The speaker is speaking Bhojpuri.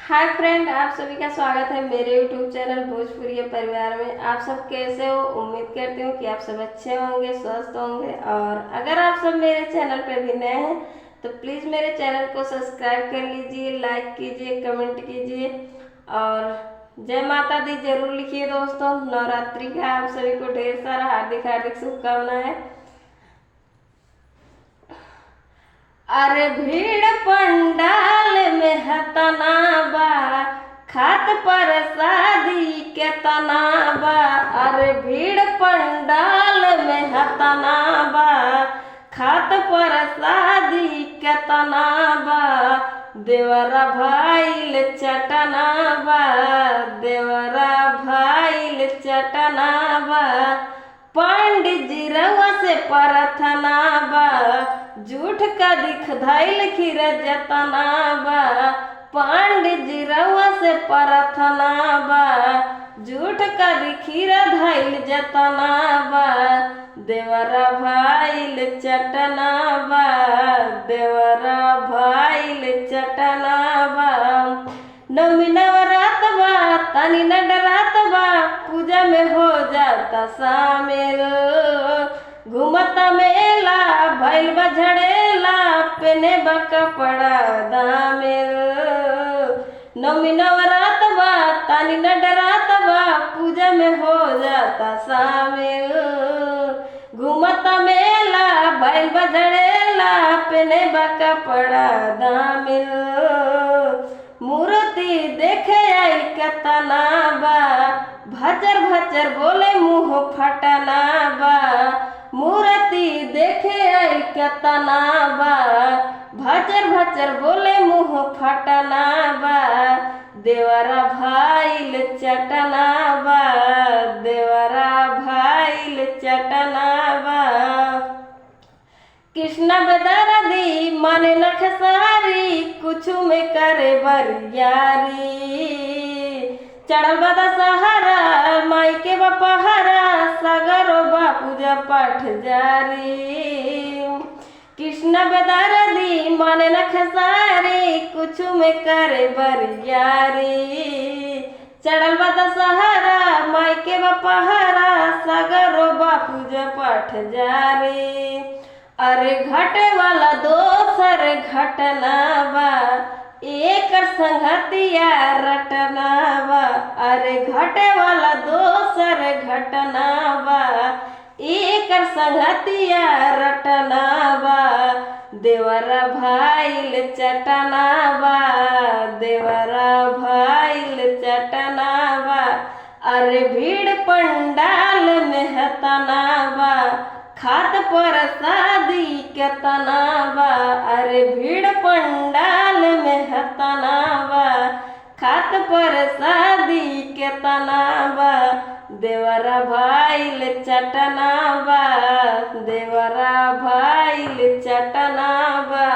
हाय फ्रेंड, आप सभी का स्वागत है मेरे यूट्यूब चैनल भोजपुरी परिवार में। आप सब कैसे हो? उम्मीद करती हूँ कि आप सब अच्छे होंगे, स्वस्थ होंगे। और अगर आप सब मेरे चैनल पर भी नए हैं तो प्लीज़ मेरे चैनल को सब्सक्राइब कर लीजिए, लाइक कीजिए, कमेंट कीजिए और जय माता दी जरूर लिखिए। दोस्तों, नवरात्रि का आप सभी को ढेर सारा हार्दिक हार्दिक शुभकामनाएं है। अरे भीड़ पंडाल में हतना बा, खात पर शादी के तना बा। अरे भीड़ पंडाल में हतना बा, खात पर शादी के तना बा। देवरा भाईल चटना बा, देवरा भाईल चटना बा। पंडित जी रउआ से प्रार्थना बा, झूठ का दिख धैल खीर जतना बा। पंडित जी रउआ से प्रार्थना बा, झूठ का दिखीर धैल जतना बा। देवरा भाईल चटना बा, देवरा भाईल चटना बा। नवमी नवरात बा, तनी न डरात बा, पूजा में हो जाता शामिल। घूमता मेला भैल बा झड़ेला, पेने बा कपड़ा दामिल। नवमी नवरात बा, तनी न डरात बा, पूजा में हो जाता शामिल। घूमता मेला भैल बा झड़ेला, पेने बा कपड़ा दामिल। मूर्ति देखे आई कतना बा, भचर भचर बोले मुँह फटना बा। मूर्ति देखे आई कतना बा, भचर भचर बोले मुँह फटना बा। देवरा भाईल चटना बा, देवरा भाईल चटना बा। कृष्ण बदरदी माने न खेसारी, कुछु में करे बरियारी। चढ़ल बदा सहारा माई के बपहारा, सगरो बा पूजा पाठ जारी। कृष्ण बदरदी माने न खेसारी, कुछु में करे बरियारी। चढ़ल बदा सहारा माई के बपहारा, सगरो बा पूजा पाठ जारी। अरे घटे वाला दोसर घटना बा, एक संगतिया रटना बा। अरे घटे वाला दोसर घटना बा, एक संगतिया रटना बा। देवरा भाईल चटना बा, देवरा भाईल चटना बा। अरे भीड़ पंडाल में हतना बा, खात पर शादी के तना बा। अरे भीड़ पंडाल में हतना बा, खात पर शादी के तना बा। देवरा भाईल चटना बा, देवरा भाईल चटना बा।